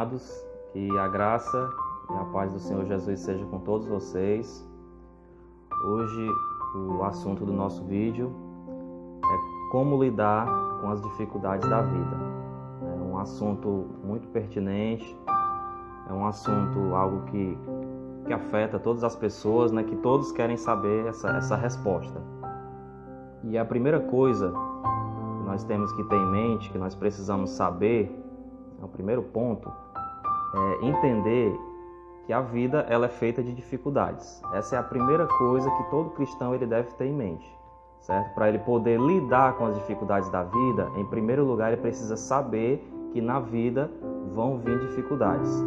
amados, que a graça e a paz do Senhor Jesus seja com todos vocês. Hoje o assunto do nosso vídeo é como lidar com as dificuldades da vida. É um assunto muito pertinente, é um assunto, algo que afeta todas as pessoas, que todos querem saber essa resposta. E a primeira coisa que nós temos que ter em mente, que nós precisamos saber, o primeiro ponto, é entender que a vida ela é feita de dificuldades. Essa é a primeira coisa que todo cristão ele deve ter em mente, certo? Para ele poder lidar com as dificuldades da vida, em primeiro lugar ele precisa saber que na vida vão vir dificuldades.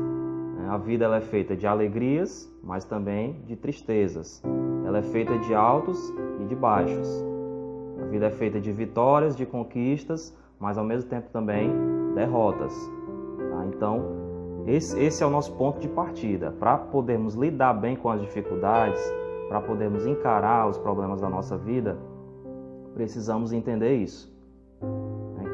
A vida ela é feita de alegrias, mas também de tristezas. Ela é feita de altos e de baixos. A vida é feita de vitórias, de conquistas, mas ao mesmo tempo também derrotas. Então, esse é o nosso ponto de partida. Para podermos lidar bem com as dificuldades, para podermos encarar os problemas da nossa vida, precisamos entender isso.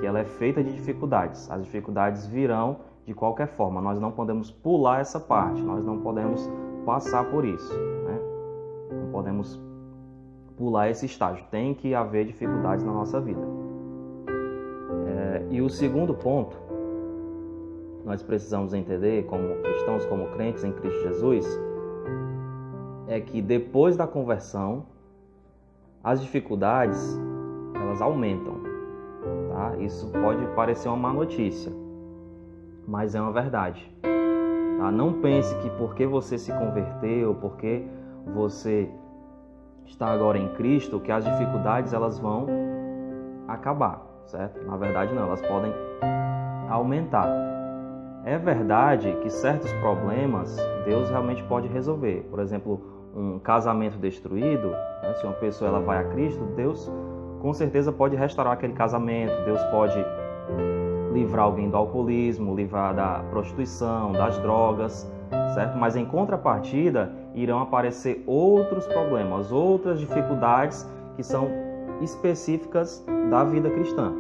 Que ela é feita de dificuldades. As dificuldades virão de qualquer forma. Nós não podemos pular essa parte, nós não podemos passar por isso. Não podemos pular esse estágio. Tem que haver dificuldades na nossa vida. E o segundo ponto, nós precisamos entender como cristãos, como crentes em Cristo Jesus, é que depois da conversão, as dificuldades, elas aumentam. Tá? Isso pode parecer uma má notícia, mas é uma verdade. Tá? Não pense que porque você se converteu, porque você está agora em Cristo, que as dificuldades elas vão acabar, certo? Na verdade não, elas podem aumentar. É verdade que certos problemas Deus realmente pode resolver. Por exemplo, um casamento destruído, se uma pessoa ela vai a Cristo, Deus com certeza pode restaurar aquele casamento. Deus pode livrar alguém do alcoolismo, livrar da prostituição, das drogas, certo? Mas em contrapartida, irão aparecer outros problemas, outras dificuldades que são específicas da vida cristã.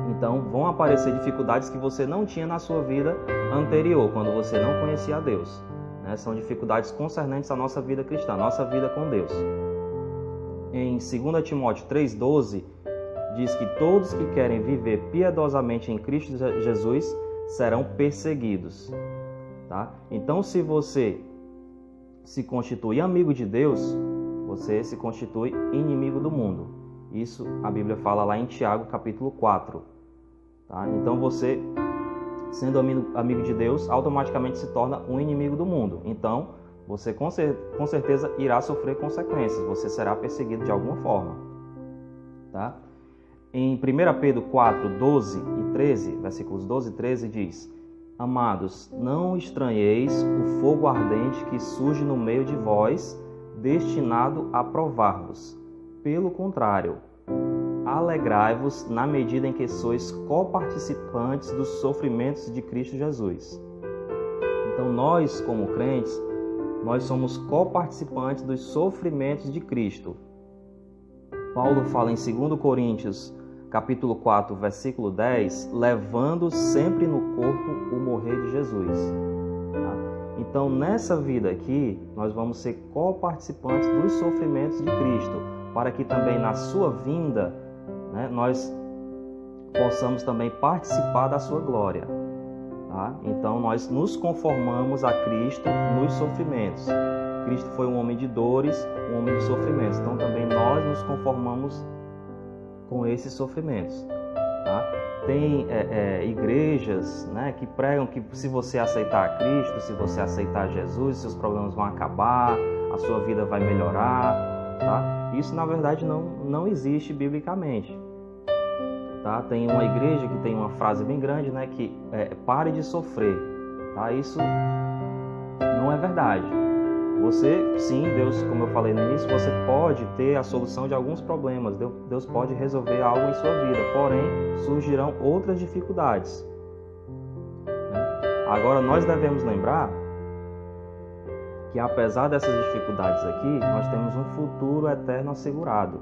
Então, vão aparecer dificuldades que você não tinha na sua vida anterior, quando você não conhecia a Deus. São dificuldades concernentes à nossa vida cristã, à nossa vida com Deus. Em 2 Timóteo 3,12, diz que todos que querem viver piedosamente em Cristo Jesus serão perseguidos. Tá? Então, se você se constitui amigo de Deus, você se constitui inimigo do mundo. Isso a Bíblia fala lá em Tiago, capítulo 4. Tá? Então, você, sendo amigo de Deus, automaticamente se torna um inimigo do mundo. Então, você com certeza irá sofrer consequências. Você será perseguido de alguma forma. Tá? Em 1 Pedro 4, 12 e 13, versículos 12 e 13, diz: Amados, não estranheis o fogo ardente que surge no meio de vós, destinado a provar-vos. Pelo contrário, alegrai-vos na medida em que sois coparticipantes dos sofrimentos de Cristo Jesus. Então nós, como crentes, nós somos coparticipantes dos sofrimentos de Cristo. Paulo fala em 2 Coríntios, capítulo 4, versículo 10, levando sempre no corpo o morrer de Jesus. Tá? Então, nessa vida aqui, nós vamos ser coparticipantes dos sofrimentos de Cristo, para que também na sua vinda, nós possamos também participar da sua glória. Tá? Então, nós nos conformamos a Cristo nos sofrimentos. Cristo foi um homem de dores, um homem de sofrimentos. Então, também nós nos conformamos com esses sofrimentos. Tá? Tem igrejas que pregam que se você aceitar a Cristo, se você aceitar Jesus, seus problemas vão acabar, a sua vida vai melhorar. Tá? Isso, na verdade, não existe biblicamente. Tá? Tem uma igreja que tem uma frase bem grande, que pare de sofrer. Tá? Isso não é verdade. Você, sim, Deus, como eu falei no início, você pode ter a solução de alguns problemas. Deus pode resolver algo em sua vida, porém surgirão outras dificuldades. Agora, nós devemos lembrar que apesar dessas dificuldades aqui, nós temos um futuro eterno assegurado.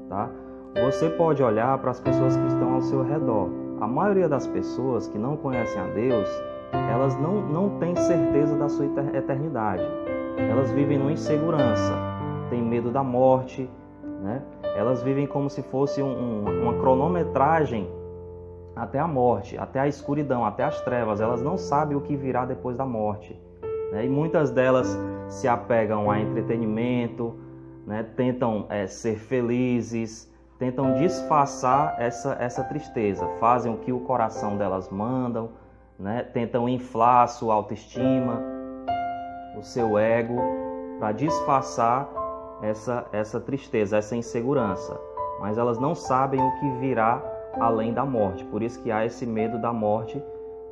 Tá? Você pode olhar para as pessoas que estão ao seu redor. A maioria das pessoas que não conhecem a Deus, elas não têm certeza da sua eternidade. Elas vivem numa insegurança, têm medo da morte, né? Elas vivem como se fosse uma cronometragem até a morte, até a escuridão, até as trevas. Elas não sabem o que virá depois da morte, né? E muitas delas se apegam a entretenimento, né? Tentam ser felizes, tentam disfarçar essa tristeza, fazem o que o coração delas mandam, né? Tentam inflar a sua autoestima, o seu ego, para disfarçar essa tristeza, essa insegurança. Mas elas não sabem o que virá além da morte. Por isso que há esse medo da morte,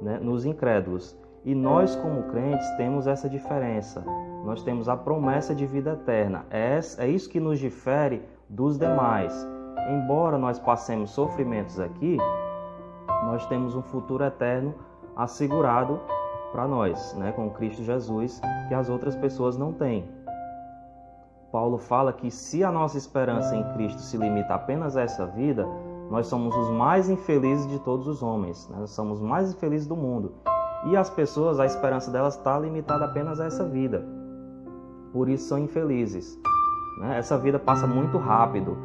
né, nos incrédulos. E nós, como crentes, temos essa diferença. Nós temos a promessa de vida eterna. É isso que nos difere dos demais. Embora nós passemos sofrimentos aqui, nós temos um futuro eterno assegurado para nós, né, com Cristo Jesus, que as outras pessoas não têm. Paulo fala que se a nossa esperança em Cristo se limita apenas a essa vida, nós somos os mais infelizes de todos os homens, né? Nós somos os mais infelizes do mundo. E as pessoas, a esperança delas está limitada apenas a essa vida. Por isso são infelizes, né? Essa vida passa muito rápido.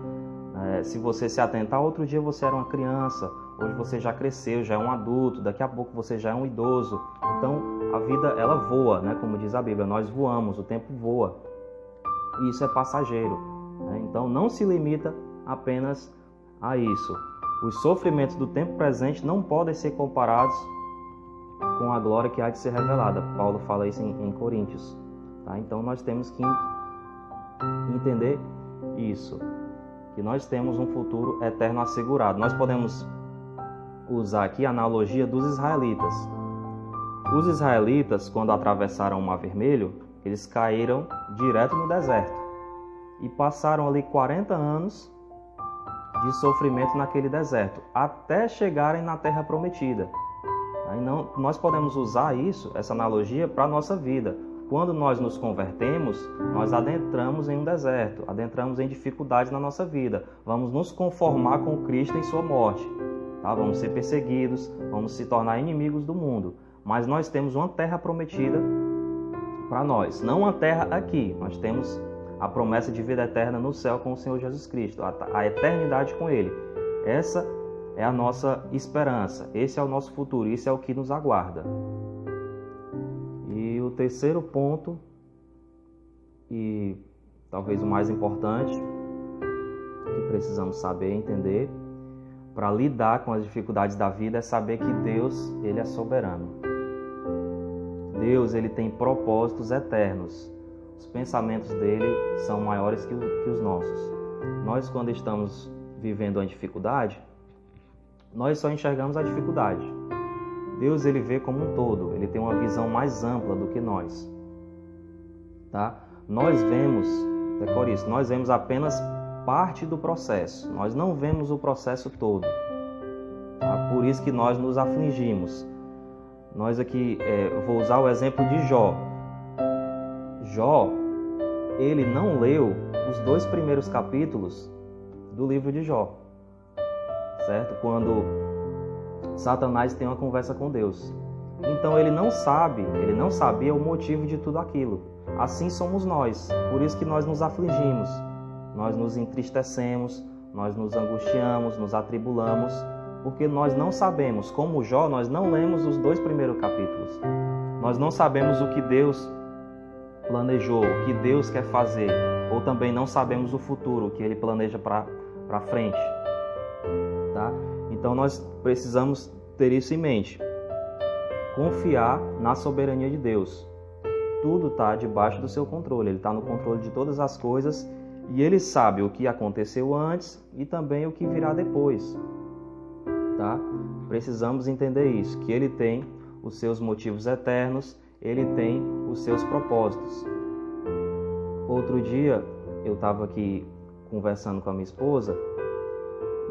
Se você se atentar, outro dia você era uma criança, hoje você já cresceu, já é um adulto, daqui a pouco você já é um idoso. Então a vida, ela voa, né? Como diz a Bíblia, nós voamos, o tempo voa. E isso é passageiro, né? Então não se limita apenas a isso. Os sofrimentos do tempo presente não podem ser comparados com a glória que há de ser revelada. Paulo fala isso em Coríntios, tá? Então nós temos que entender isso, que nós temos um futuro eterno assegurado. Nós podemos usar aqui a analogia dos israelitas. Os israelitas, quando atravessaram o Mar Vermelho, eles caíram direto no deserto e passaram ali 40 anos de sofrimento naquele deserto, até chegarem na Terra Prometida. Aí nós podemos usar essa analogia para a nossa vida. Quando nós nos convertemos, nós adentramos em um deserto, adentramos em dificuldades na nossa vida. Vamos nos conformar com Cristo em sua morte, tá? Vamos ser perseguidos, vamos se tornar inimigos do mundo. Mas nós temos uma terra prometida para nós, não uma terra aqui. Nós temos a promessa de vida eterna no céu com o Senhor Jesus Cristo, a eternidade com Ele. Essa é a nossa esperança, esse é o nosso futuro, isso é o que nos aguarda. E o terceiro ponto, e talvez o mais importante, que precisamos saber e entender para lidar com as dificuldades da vida, é saber que Deus, Ele é soberano. Deus, Ele tem propósitos eternos. Os pensamentos dele são maiores que os nossos. Nós, quando estamos vivendo uma dificuldade, nós só enxergamos a dificuldade. Deus, ele vê como um todo, ele tem uma visão mais ampla do que nós, tá? Nós vemos, decore isso, nós vemos apenas parte do processo, nós não vemos o processo todo, tá? Por isso que nós nos afligimos. Nós aqui, vou usar o exemplo de Jó. Jó, ele não leu os 2 primeiros capítulos do livro de Jó, certo? Quando Satanás tem uma conversa com Deus. Então ele não sabia o motivo de tudo aquilo. Assim somos nós, por isso que nós nos afligimos, nós nos entristecemos, nós nos angustiamos, nos atribulamos, porque nós não sabemos, como Jó, nós não lemos os 2 primeiros capítulos. Nós não sabemos o que Deus planejou, o que Deus quer fazer, ou também não sabemos o futuro, o que Ele planeja para frente, tá? Então nós precisamos ter isso em mente, confiar na soberania de Deus. Tudo está debaixo do seu controle, Ele está no controle de todas as coisas e Ele sabe o que aconteceu antes e também o que virá depois, tá? Precisamos entender isso, que Ele tem os seus motivos eternos, Ele tem os seus propósitos. Outro dia eu estava aqui conversando com a minha esposa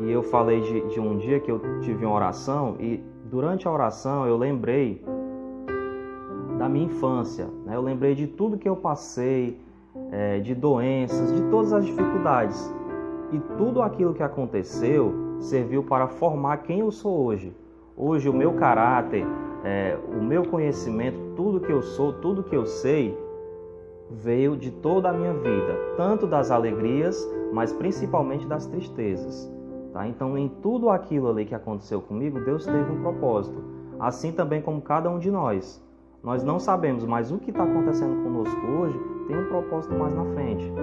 e eu falei de um dia que eu tive uma oração e durante a oração eu lembrei da minha infância, né? Eu lembrei de tudo que eu passei, de doenças, de todas as dificuldades. E tudo aquilo que aconteceu serviu para formar quem eu sou hoje. Hoje o meu caráter, o meu conhecimento, tudo que eu sou, tudo que eu sei, veio de toda a minha vida, tanto das alegrias, mas principalmente das tristezas. Tá? Então, em tudo aquilo ali que aconteceu comigo, Deus teve um propósito. Assim também como cada um de nós. Nós não sabemos, mas o que está acontecendo conosco hoje tem um propósito mais na frente,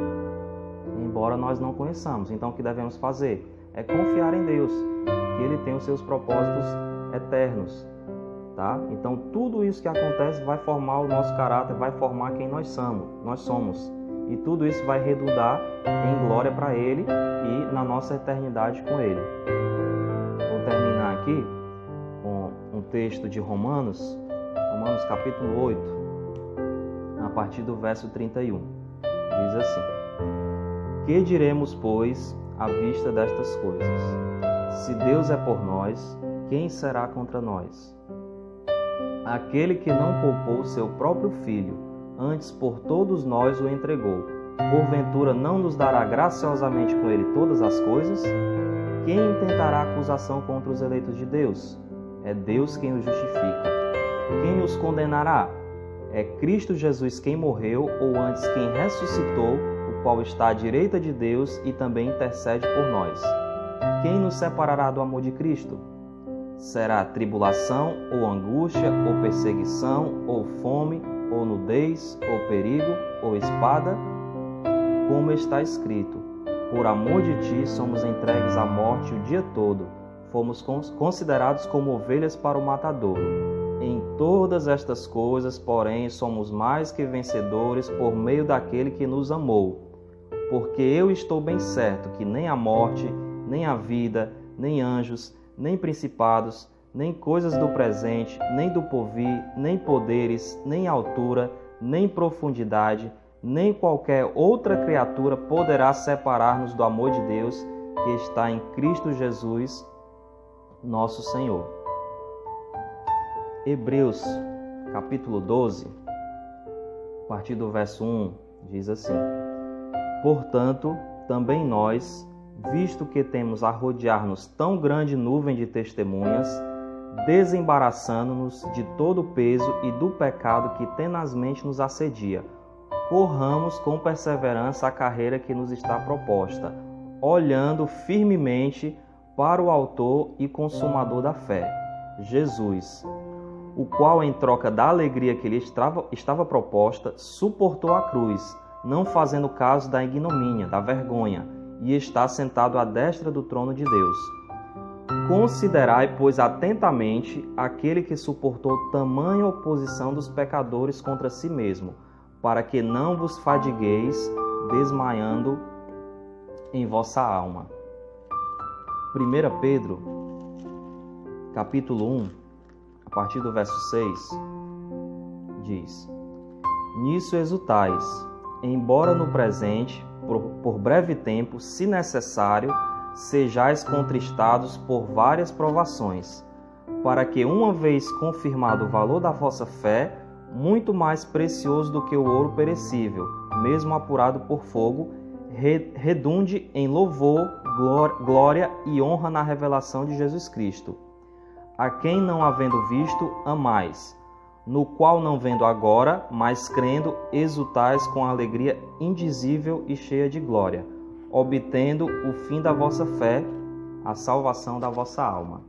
embora nós não conheçamos. Então, o que devemos fazer é confiar em Deus, que Ele tem os seus propósitos eternos. Tá? Então, tudo isso que acontece vai formar o nosso caráter, vai formar quem nós somos. E tudo isso vai redundar em glória para Ele e na nossa eternidade com Ele. Vou terminar aqui com um texto de Romanos capítulo 8, a partir do verso 31. Diz assim: Que diremos, pois, à vista destas coisas? Se Deus é por nós, quem será contra nós? Aquele que não poupou seu próprio filho, antes por todos nós o entregou, porventura não nos dará graciosamente com ele todas as coisas? Quem intentará acusação contra os eleitos de Deus? É Deus quem os justifica. Quem os condenará? É Cristo Jesus quem morreu, ou antes quem ressuscitou, o qual está à direita de Deus e também intercede por nós. Quem nos separará do amor de Cristo? Será tribulação, ou angústia, ou perseguição, ou fome, ou nudez, ou perigo, ou espada? Como está escrito: por amor de ti somos entregues à morte o dia todo, fomos considerados como ovelhas para o matadouro. Em todas estas coisas, porém, somos mais que vencedores por meio daquele que nos amou. Porque eu estou bem certo que nem a morte, nem a vida, nem anjos, nem principados, nem coisas do presente, nem do porvir, nem poderes, nem altura, nem profundidade, nem qualquer outra criatura poderá separar-nos do amor de Deus que está em Cristo Jesus, nosso Senhor. Hebreus, capítulo 12, a partir do verso 1, diz assim: Portanto, também nós, visto que temos a rodear-nos tão grande nuvem de testemunhas, desembaraçando-nos de todo o peso e do pecado que tenazmente nos assedia, corramos com perseverança a carreira que nos está proposta, olhando firmemente para o autor e consumador da fé, Jesus, o qual, em troca da alegria que lhe estava proposta, suportou a cruz, não fazendo caso da ignomínia, da vergonha, e está sentado à destra do trono de Deus. Considerai, pois, atentamente aquele que suportou tamanha oposição dos pecadores contra si mesmo, para que não vos fadigueis, desmaiando em vossa alma. 1 Pedro, capítulo 1, a partir do verso 6, diz: Nisso exultais, embora no presente, por breve tempo, se necessário, sejais contristados por várias provações, para que, uma vez confirmado o valor da vossa fé, muito mais precioso do que o ouro perecível, mesmo apurado por fogo, redunde em louvor, glória e honra na revelação de Jesus Cristo, a quem, não havendo visto, amais, no qual, não vendo agora, mas crendo, exultais com alegria indizível e cheia de glória, obtendo o fim da vossa fé, a salvação da vossa alma.